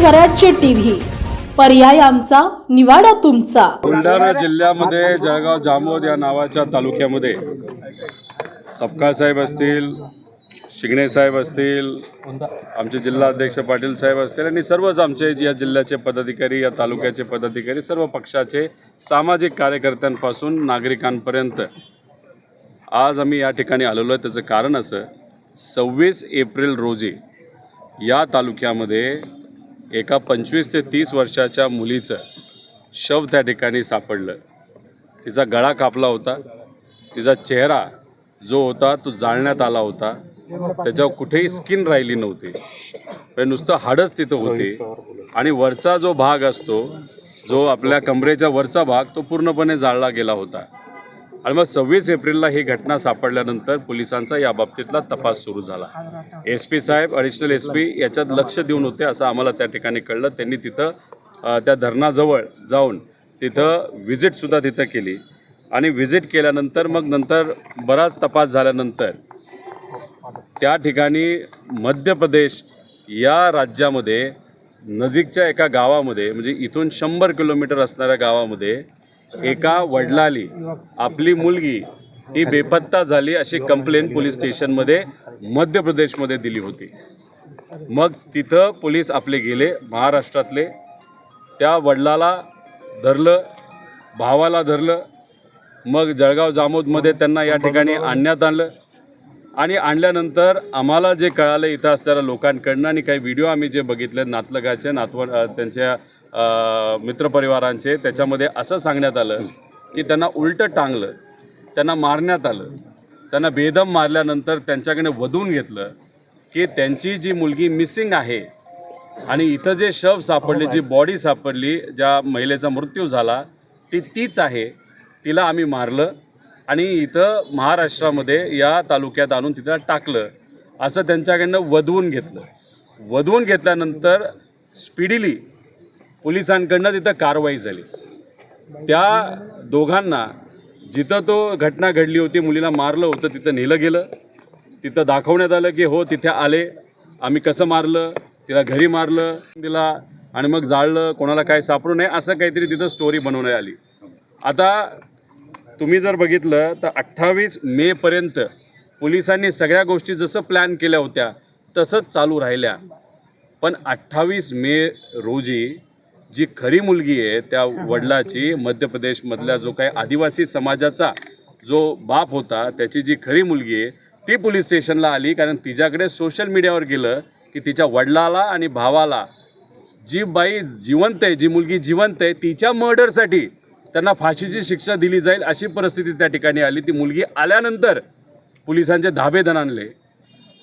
स्वराज्य टीव्ही, पर्याय आमचा, निवाडा तुमचा। बुलढाणा जिल्ह्यामध्ये जळगाव जामोद या नावाच्या तालुक्यामध्ये सपकाळ साहेब असतील, शिंगणे साहेब असतील, आमचे जिल्हा अध्यक्ष पाटील साहेब असतील आणि सर्वच आमचे या जिल्ह्याचे पदाधिकारी, या तालुक्याचे पदाधिकारी, सर्व पक्षाचे सामाजिक कार्यकर्त्यांपासून नागरिकांपर्यंत आज आम्ही या ठिकाणी आलेलो आहे। त्याचं कारण असं, 26 एप्रिल रोजी या तालुक्यामध्ये एका 25 ते 30 वर्षाच्या मुलीचं शव त्या ठिकाणी सापडलं। तिचा गळा कापला होता, तिचा चेहरा जो होता तो जाळण्यात आला होता, त्याच्यावर कुठेही स्किन राहिली नव्हती, पण नुसतं हाडच तिथं होती आणि वरचा जो भाग असतो, जो आपल्या कमरेच्या वरचा भाग, तो पूर्णपणे जाळला गेला होता। आणि मग 26 एप्रिलला ही घटना सापडल्यानंतर पोलिसांचा या बाबतीतला तपास सुरू झाला। SP साहेब, ॲडिशनल SP याच्यात लक्ष देऊन होते असं आम्हाला त्या ठिकाणी कळलं। त्यांनी तिथं त्या धरणाजवळ जाऊन तिथं व्हिजिटसुद्धा तिथं केली आणि व्हिजिट केल्यानंतर मग नंतर बराच तपास झाल्यानंतर त्या ठिकाणी मध्य प्रदेश या राज्यामध्ये नजीकच्या एका गावामध्ये, म्हणजे इथून 100 किलोमीटर असणाऱ्या गावामध्ये एका वडिलाली आपली मुलगी ही बेपत्ता झाली अशी कंप्लेंट पोलीस स्टेशनमध्ये मध्य प्रदेशमध्ये दिली होती। मग तिथं पोलीस आपले गेले, महाराष्ट्रातले, त्या वडिलाला धरलं, भावाला धरलं, मग जळगाव जामोदमध्ये त्यांना या ठिकाणी आणण्यात आलं आणि आणल्यानंतर आम्हाला जे कळालं इथं असणाऱ्या लोकांकडनं आणि काही व्हिडिओ आम्ही जे बघितले नातलगाचे, त्यांच्या मित्रपरिवारांचे, त्याच्यामध्ये असं सांगण्यात आलं की त्यांना उलटं टांगलं, त्यांना मारण्यात आलं, त्यांना बेदम मारल्यानंतर त्यांच्याकडे वधून घेतलं की त्यांची जी मुलगी मिसिंग आहे आणि इथं जे शव सापडले, जी बॉडी सापडली, ज्या महिलेचा मृत्यू झाला ती तीच आहे, तिला आम्ही मारलं आणि इथं महाराष्ट्रामध्ये या तालुक्यात आणून तिथं टाकलं असं त्यांच्याकडनं वधवून घेतलं। वधवून घेतल्यानंतर स्पीडीली पोलिसांकडनं तिथं कारवाई झाली। त्या दोघांना जिथं तो घटना घडली होती, मुलीला मारलं होतं, तिथं नेलं गेलं, तिथं दाखवण्यात आलं की हो तिथे आले, आम्ही कसं मारलं, तिला घरी मारलं, तिला आणि मग जाळलं, कोणाला काय सापडू नये असं काहीतरी तिथं स्टोरी बनवण्यात आली। आता तुम्ही जर बघितलं तर 28 मेपर्यंत पोलिसांनी सगळ्या गोष्टी जसं प्लॅन केल्या होत्या तसंच चालू राहिल्या, पण 28 मे रोजी जी खरी मुलगी आहे त्या वडिलाची, मध्य प्रदेशमधल्या जो काही आदिवासी समाजाचा जो बाप होता त्याची जी खरी मुलगी आहे ती पोलीस स्टेशनला आली, कारण तिच्याकडे सोशल मीडियावर गेलं की तिच्या वडिलाला आणि भावाला जी बाई जिवंत आहे, जी मुलगी जिवंत आहे, तिच्या मर्डरसाठी त्यांना फाशीची शिक्षा दिली जाईल अशी परिस्थिती त्या ठिकाणी आली। ती मुलगी आल्यानंतर पोलिसांचे धाबे दणाणले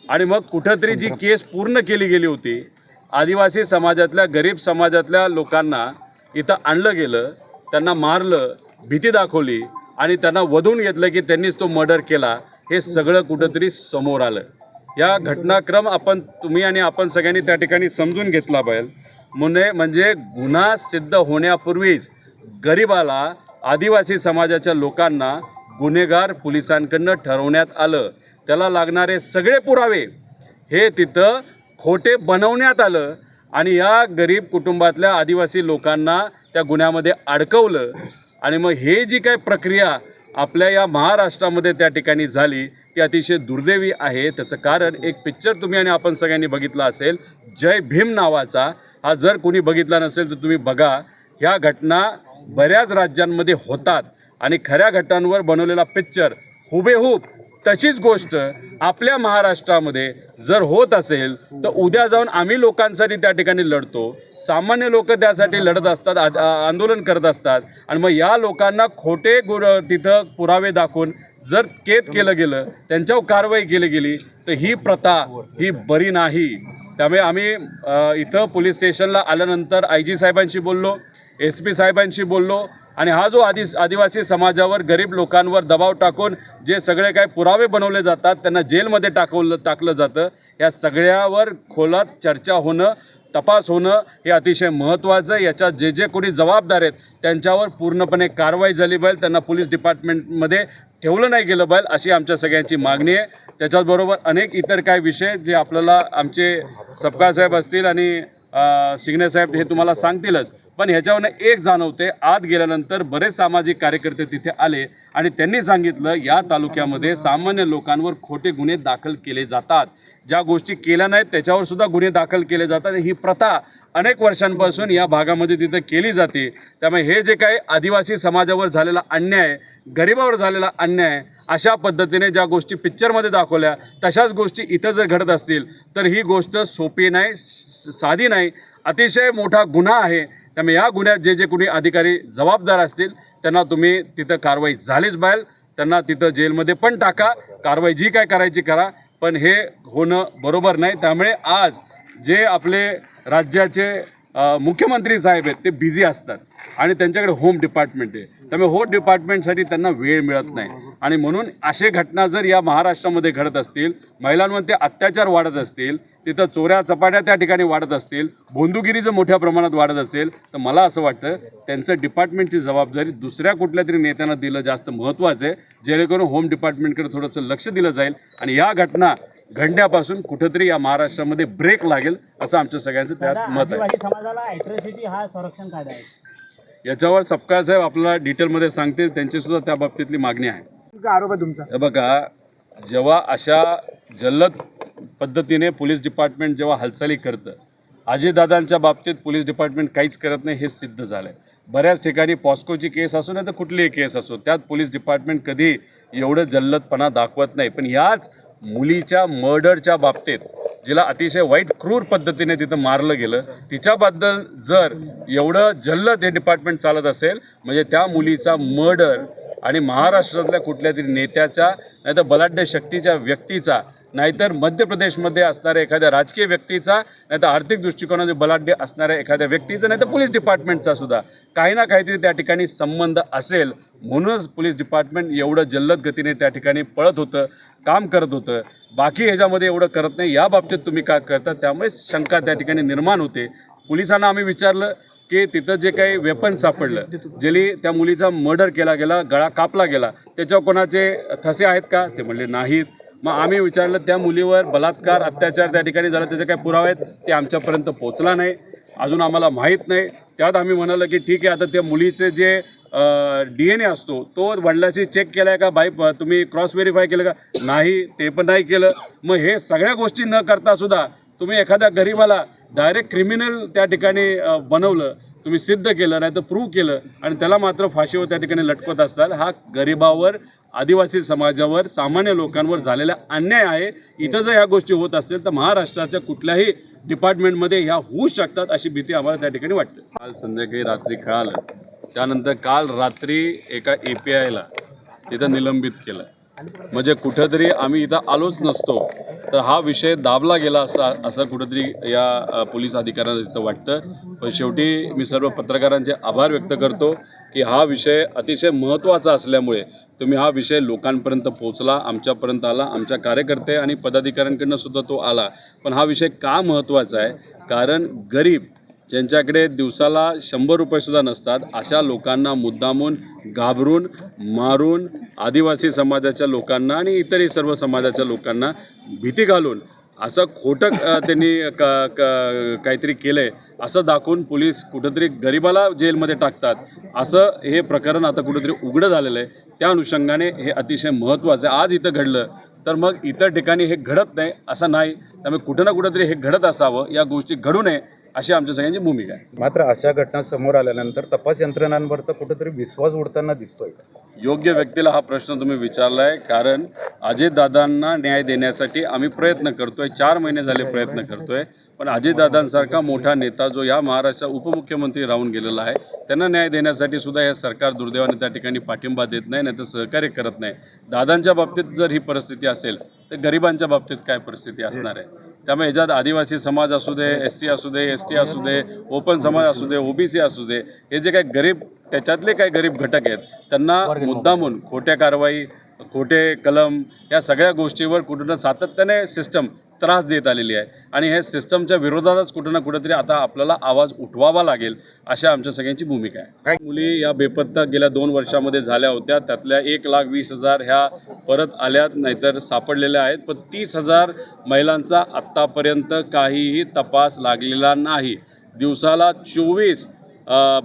आणि मग कुठंतरी जी केस पूर्ण केली गेली होती, आदिवासी समाजातल्या, गरीब समाजातल्या लोकांना इथं आणलं गेलं, त्यांना मारलं, भीती दाखवली आणि त्यांना वधून घेतलं की त्यांनीच तो मर्डर केला, हे सगळं कुठंतरी समोर आलं। या घटनाक्रम तुम्ही आणि आपण सगळ्यांनी त्या ठिकाणी समजून घेतला पाहिजे। म्हणजे गुन्हा सिद्ध होण्यापूर्वीच गरिबाला, आदिवासी समाजाच्या लोकांना गुन्हेगार पोलिसांकडनं ठरवण्यात आलं, त्याला लागणारे सगळे पुरावे हे तिथं खोटे बनवण्यात आलं आणि या गरीब कुटुंबातल्या आदिवासी लोकांना त्या गुन्ह्यामध्ये अडकवलं। आणि मग हे जी काही प्रक्रिया आपल्या या महाराष्ट्रामध्ये त्या ठिकाणी झाली ती अतिशय दुर्दैवी आहे। त्याचं कारण एक पिक्चर तुम्ही आणि आपण सगळ्यांनी बघितला असेल, जय भीम नावाचा, हा जर कोणी बघितला नसेल तर तुम्ही बघा। ह्या घटना बऱ्याच राज्यांमध्ये होतात आणि खऱ्या घटनांवर बनवलेला पिक्चर हुबेहूब तशीच गोष्ट आपल्या महाराष्ट्रामध्ये जर होत असेल तर उद्या जाऊन आम्ही लोकांसाठी त्या ठिकाणी लढतो, सामान्य लोक त्यासाठी लढत असतात, आंदोलन करत असतात आणि मग या लोकांना खोटे तिथं पुरावे दाखवून जर कैद केलं गेलं, त्यांच्यावर कारवाई केली गेली तर ही प्रथा ही बरी नाही। त्यामुळे आम्ही इथं पोलीस स्टेशनला आल्यानंतर IG साहेबांशी बोललो, SP साहेबांशी बोललो आणि हा जो आदिवासी समाजावर, गरीब लोकांवर दबाव टाकून जे सगळे काही पुरावे बनवले जातात, त्यांना जेलमध्ये टाकलं जातं, या सगळ्यावर खोलात चर्चा होणं, तपास होणं हे अतिशय महत्त्वाचं आहे। याच्यात जे कोणी जबाबदार आहेत त्यांच्यावर पूर्णपणे कारवाई झाली पाहिजे, त्यांना पोलीस डिपार्टमेंटमध्ये ठेवलं नाही गेलं पाहिजे अशी आमच्या सगळ्यांची मागणी आहे। त्याच्याबरोबर अनेक इतर काही विषय जे आपल्याला आमचे सपकाळ साहेब असतील आणि शिंगणे साहेब हे तुम्हाला सांगतीलच, पण ह्याच्यावरनं एक जाणवते, आत गेल्यानंतर बरेच सामाजिक कार्यकर्ते तिथे आले आणि त्यांनी सांगितलं या तालुक्यामध्ये सामान्य लोकांवर खोटे गुन्हे दाखल केले जातात, ज्या गोष्टी केल्या नाहीत त्याच्यावर सुद्धा गुन्हे दाखल केले जातात. ही प्रथा अनेक वर्षांपासून या भागामध्ये तिथं केली जाते. त्यामुळे हे जे काही आदिवासी समाजावर झालेला अन्याय, गरिबावर झालेला अन्याय, अशा पद्धतीने ज्या गोष्टी पिक्चरमध्ये दाखवल्या तशाच गोष्टी इथं जर घडत असतील तर ही गोष्ट सोपी नाही, साधी नाही, अतिशय मोठा गुन्हा आहे. त्यामुळे या गुन्ह्यात जे जे कोणी अधिकारी जबाबदार असतील त्यांना तुम्ही तिथं कारवाई झालीच पाहिजे, त्यांना तिथं जेलमध्ये पण टाका, कारवाई जी काय करायची करा, पण हे होणं बरोबर नाही. त्यामुळे आज जे आपले राज्याचे मुख्यमंत्री साहेब आहेत ते बिझी असतात आणि त्यांच्याकडे होम डिपार्टमेंट आहे, त्यामुळे होम डिपार्टमेंटसाठी त्यांना वेळ मिळत नाही आणि म्हणून असे घटना जर या महाराष्ट्रामध्ये घडत असतील, महिलांमध्ये अत्याचार वाढत असतील, तिथं चोऱ्या चपाट्या त्या ठिकाणी वाढत असतील, भोंदूगिरी जर मोठ्या प्रमाणात वाढत असेल तर मला असं वाटतं त्यांचं डिपार्टमेंटची जबाबदारी दुसऱ्या कुठल्या तरी नेत्यांना दिलं जास्त महत्त्वाचं आहे, जेणेकरून होम डिपार्टमेंटकडे थोडंसं लक्ष दिलं जाईल आणि या घटना घडण्यापासून कुठेतरी या महाराष्ट्रामध्ये ब्रेक लागेल असं आमच्या सगळ्यांचं त्यात मत आहे. आदिवासी समाजाला ॲट्रॉसिटी हा संरक्षण कायदा आहे, याच्यावर सपकाळ साहेब आपल्याला डिटेलमध्ये सांगतील, त्यांची सुद्धा त्या बाबतीतली मागणी आहे. आरोप आहे तुमचा? हे बघा, जेव्हा अशा जल्लद पद्धतीने पोलीस डिपार्टमेंट जेव्हा हालचाली करतं, अजयदादांच्या बाबतीत पोलीस डिपार्टमेंट काहीच करत नाही हे सिद्ध झालं आहे. बऱ्याच ठिकाणी पॉस्कोची केस असो नाही तर कुठलीही केस असो त्यात पोलीस डिपार्टमेंट कधी एवढं जल्लदपणा दाखवत नाही, पण याच मुलीच्या मर्डरच्या बाबतीत जिला अतिशय वाईट क्रूर पद्धतीने तिथं मारलं गेलं तिच्याबद्दल जर एवढं जल्लद हे डिपार्टमेंट चालत असेल म्हणजे त्या मुलीचा मर्डर आणि महाराष्ट्रातल्या कुठल्या तरी नेत्याचा, नाहीतर बलाढ्य शक्तीच्या व्यक्तीचा, नाहीतर मध्य प्रदेशमध्ये असणाऱ्या एखाद्या राजकीय व्यक्तीचा, नाहीतर आर्थिक दृष्टिकोनाने बलाढ्य असणाऱ्या एखाद्या व्यक्तीचा, नाहीतर पोलीस डिपार्टमेंटचा सुद्धा काही ना काहीतरी त्या ठिकाणी संबंध असेल, म्हणूनच पोलीस डिपार्टमेंट एवढं जल्लद गतीने त्या ठिकाणी पळत होतं, काम करत होतं. बाकी ह्याच्यामध्ये एवढं करत नाही, या बाबतीत तुम्ही काय करता त्यामुळे शंका त्या ठिकाणी निर्माण होते. पोलिसांना आम्ही विचारलं की तिथं जे काही वेपन सापडलं, ज्याने त्या मुलीचा मर्डर केला गेला, गळा कापला गेला, त्याच्यावर कोणाचे ठसे आहेत का? ते म्हणले नाहीत. मग आम्ही विचारलं त्या मुलीवर बलात्कार अत्याचार त्या ठिकाणी झाला त्याचे काय पुरावे आहेत? ते आमच्यापर्यंत पोचला नाही, अजून आम्हाला माहीत नाही. त्यात आम्ही म्हणालं की ठीक आहे, आता त्या मुलीचे जे DNA असतो तो वडिलांशी चेक केला आहे का, बाई तुम्ही क्रॉस व्हेरीफाय केलं का? नाही, ते पण नाही केलं. मग हे सगळ्या गोष्टी न करता सुद्धा तुम्ही एखाद्या गरीबाला डायरेक्ट क्रिमिनल त्या ठिकाणी बनवलं, तुम्ही सिद्ध केलं नाही तर प्रूव्ह केलं आणि त्याला मात्र फाशीवर त्या ठिकाणी लटकवत असाल. हा गरिबावर, आदिवासी समाजावर, सामान्य लोकांवर झालेला अन्याय आहे. इथं जर ह्या गोष्टी होत असतील तर महाराष्ट्राच्या कुठल्याही डिपार्टमेंटमध्ये ह्या होऊ शकतात अशी भीती आम्हाला त्या ठिकाणी वाटते. काल संध्याकाळी रात्री कळालं, त्यानंतर काल रात्री एका APIला तिथं निलंबित केलं. म्हणजे कुठंतरी आम्ही इथं आलोच नसतो तर हा विषय दाबला गेला असं कुठंतरी या पोलीस अधिकाऱ्यांना तिथं वाटतं. पण शेवटी मी सर्व पत्रकारांचे आभार व्यक्त करतो की हा विषय अतिशय महत्त्वाचा असल्यामुळे तुम्ही हा विषय लोकांपर्यंत पोचला, आमच्यापर्यंत आला, आमच्या कार्यकर्ते आणि पदाधिकाऱ्यांकडनं सुद्धा तो आला. पण हा विषय का महत्त्वाचा आहे? कारण गरीब ज्यांच्याकडे दिवसाला 100 रुपयेसुद्धा नसतात अशा लोकांना मुद्दामून घाबरून, मारून, आदिवासी समाजाच्या लोकांना आणि इतरही सर्व समाजाच्या लोकांना भीती घालून असं खोटं त्यांनी काहीतरी केलं आहे असं दाखवून पोलीस कुठंतरी गरिबाला जेलमध्ये टाकतात, असं हे प्रकरण आता कुठंतरी उघडं झालेलं आहे. त्या अनुषंगाने हे अतिशय महत्त्वाचं आहे. आज इथं घडलं तर मग इतर ठिकाणी हे घडत नाही असं नाही, त्यामुळे कुठं ना कुठंतरी हे घडत असावं, या गोष्टी घडू नये अशी आमच्या सगळ्यांची भूमिका आहे. मात्र अशा घटना समोर आल्यानंतर तपास यंत्रणांवरचा कुठेतरी विश्वास उडताना दिसतोय. योग्य व्यक्तीला हा प्रश्न तुम्ही विचारला आहे, कारण अजयदादांना न्याय देण्यासाठी आम्ही प्रयत्न करतोय, 4 महिने झाले प्रयत्न करतोय. पण अजयदादांसारखा मोठा नेता जो या महाराष्ट्राचा उपमुख्यमंत्री राहून गेलेला आहे त्यांना न्याय देण्यासाठी सुद्धा हे सरकार दुर्दैवाने त्या ठिकाणी पाठिंबा देत नाही, नाहीतर सहकार्य करत नाही. दादांच्या बाबतीत जर ही परिस्थिती असेल तर गरिबांच्या बाबतीत काय परिस्थिती असणार आहे? त्यामुळे ह्याच्यात आदिवासी समाज असू दे, SC असू दे, ST असू दे, ओपन समाज असू दे, OBC असू दे, हे जे काही गरीब, त्याच्यातले काही गरीब घटक आहेत त्यांना मुद्दामून खोट्या कारवाई, खोटे कलम या सगळ्या गोष्टीवर कुठं सातत्याने सिस्टम त्रास देत आलेली आहे आणि हे सिस्टमच्या विरोधातच कुठं ना कुठंतरी आता आपल्याला आवाज उठवावा लागेल अशा आमच्या सगळ्यांची भूमिका आहे. मुली या बेपत्ता गेल्या 2 वर्षामध्ये झाल्या होत्या, त्यातल्या 1,20,000 ह्या परत आल्यात, नाहीतर सापडलेल्या आहेत. पण 30,000 महिलांचा आत्तापर्यंत काहीही तपास लागलेला नाही. दिवसाला 24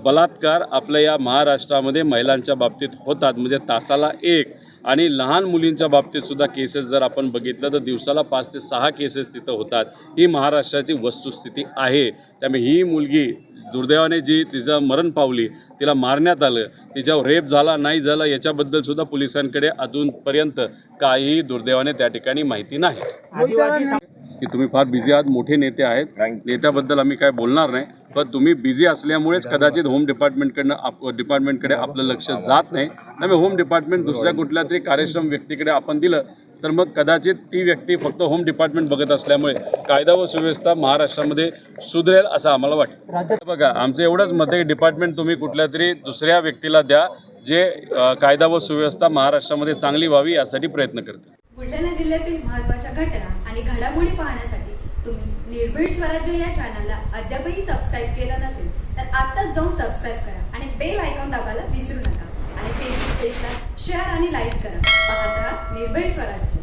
बलात्कार आपल्या या महाराष्ट्रामध्ये महिलांच्या बाबतीत होतात, म्हणजे तासाला 1. आणि लहान मुलींच्या बाबतीत सुद्धा केसेस जर आपण बघितलं तर दिवसाला 5 ते 6 केसेस तिथं होतात. ही महाराष्ट्राची वस्तुस्थिती आहे. त्यामुळे ही मुलगी दुर्दैवाने जी तिचं मरण पावली, तिला मारण्यात आलं, तिच्यावर रेप झाला नाही झाला याच्याबद्दल सुद्धा पोलिसांकडे अजूनपर्यंत काही दुर्दैवाने त्या ठिकाणी माहिती नाही. आदिवासी की तुम्ही फार बिझी आहात, मोठे नेते आहेत, नेत्याबद्दल आम्ही काय बोलणार नाही, पण तुम्ही बिझी असल्यामुळेच कदाचित होम डिपार्टमेंटकडे आपलं लक्ष जात नाही. त्यामुळे होम डिपार्टमेंट दुसऱ्या कुठल्या तरी कार्यक्षम व्यक्तीकडे आपण दिलं तर मग कदाचित ती व्यक्ती फक्त होम डिपार्टमेंट बघत असल्यामुळे कायदा व सुव्यवस्था महाराष्ट्रामध्ये सुधरेल असं आम्हाला वाटतं. बघा, आमचं एवढंच मत आहे, डिपार्टमेंट तुम्ही कुठल्या तरी दुसऱ्या व्यक्तीला द्या जे कायदा व सुव्यवस्था महाराष्ट्रामध्ये चांगली व्हावी यासाठी प्रयत्न करते. बुलढाणा जिल्ह्यातील महत्त्वाच्या घटना आणि घडामोडी पाहण्यासाठी तुम्ही निर्भीड स्वराज्य या चॅनलला अद्यापही सबस्क्राईब केलं नसेल तर आत्ताच जाऊन सबस्क्राईब करा आणि बेल आयकॉन दाबायला विसरू नका आणि फेसबुक पेजला शेअर आणि लाईक करा. पाहत राहा निर्भीड स्वराज्य.